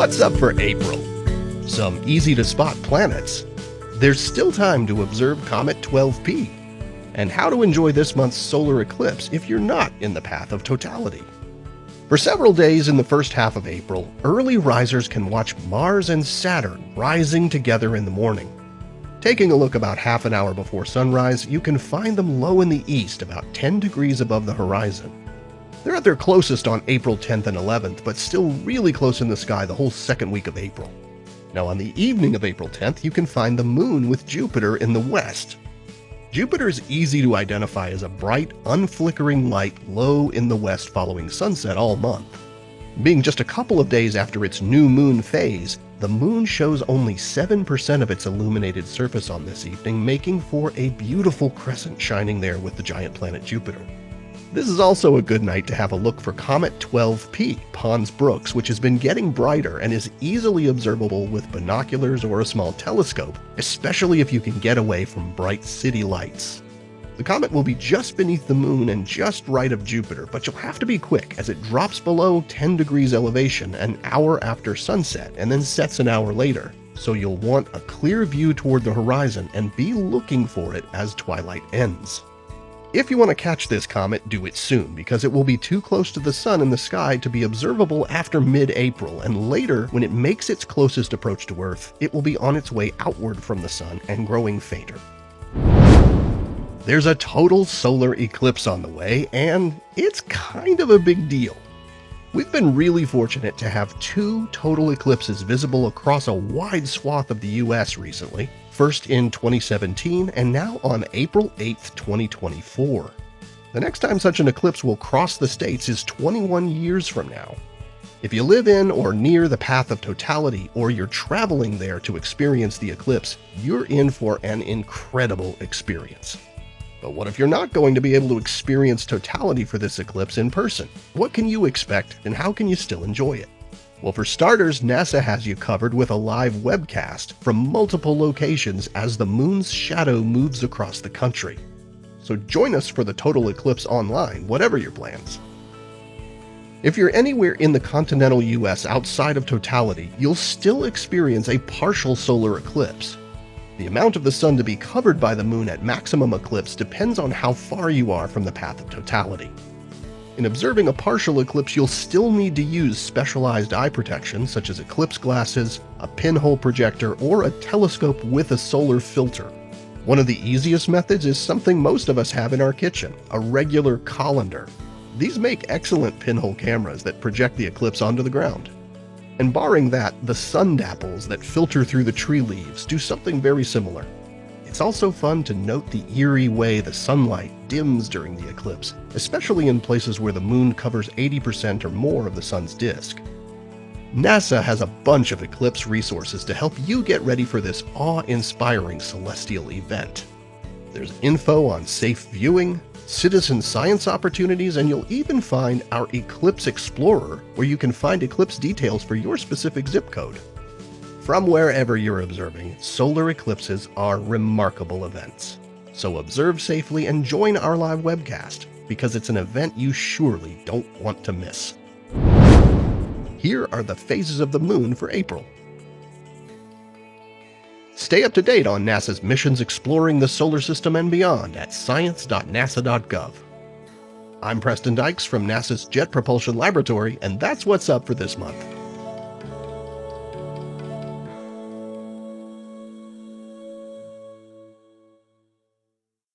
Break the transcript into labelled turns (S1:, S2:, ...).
S1: What's up for April? Some easy-to-spot planets. There's still time to observe Comet 12P. And how to enjoy this month's solar eclipse if you're not in the path of totality. For several days in the first half of April, early risers can watch Mars and Saturn rising together in the morning. Taking a look about half an hour before sunrise, you can find them low in the east, about 10 degrees above the horizon. They're at their closest on April 10th and 11th, but still really close in the sky the whole second week of April. Now on the evening of April 10th, you can find the moon with Jupiter in the west. Jupiter is easy to identify as a bright, unflickering light low in the west following sunset all month. Being just a couple of days after its new moon phase, the moon shows only 7% of its illuminated surface on this evening, making for a beautiful crescent shining there with the giant planet Jupiter. This is also a good night to have a look for Comet 12P, Pons Brooks, which has been getting brighter and is easily observable with binoculars or a small telescope, especially if you can get away from bright city lights. The comet will be just beneath the moon and just right of Jupiter, but you'll have to be quick as it drops below 10 degrees elevation an hour after sunset and then sets an hour later, so you'll want a clear view toward the horizon and be looking for it as twilight ends. If you want to catch this comet, do it soon, because it will be too close to the sun in the sky to be observable after mid-April, and later, when it makes its closest approach to Earth, it will be on its way outward from the sun and growing fainter. There's a total solar eclipse on the way, and it's kind of a big deal. We've been really fortunate to have two total eclipses visible across a wide swath of the US recently, first in 2017 and now on April 8, 2024. The next time such an eclipse will cross the states is 21 years from now. If you live in or near the path of totality, or you're traveling there to experience the eclipse, you're in for an incredible experience. But what if you're not going to be able to experience totality for this eclipse in person? What can you expect, and how can you still enjoy it? Well, for starters, NASA has you covered with a live webcast from multiple locations as the moon's shadow moves across the country. So join us for the total eclipse online, whatever your plans. If you're anywhere in the continental US outside of totality, you'll still experience a partial solar eclipse. The amount of the sun to be covered by the moon at maximum eclipse depends on how far you are from the path of totality. In observing a partial eclipse, you'll still need to use specialized eye protection such as eclipse glasses, a pinhole projector, or a telescope with a solar filter. One of the easiest methods is something most of us have in our kitchen, a regular colander. These make excellent pinhole cameras that project the eclipse onto the ground. And barring that, the sun dapples that filter through the tree leaves do something very similar. It's also fun to note the eerie way the sunlight dims during the eclipse, especially in places where the moon covers 80% or more of the sun's disk. NASA has a bunch of eclipse resources to help you get ready for this awe-inspiring celestial event. There's info on safe viewing, citizen science opportunities, and you'll even find our Eclipse Explorer, where you can find eclipse details for your specific zip code. From wherever you're observing, solar eclipses are remarkable events. So observe safely and join our live webcast, because it's an event you surely don't want to miss. Here are the phases of the moon for April. Stay up to date on NASA's missions exploring the solar system and beyond at science.nasa.gov. I'm Preston Dykes from NASA's Jet Propulsion Laboratory, and that's what's up for this month.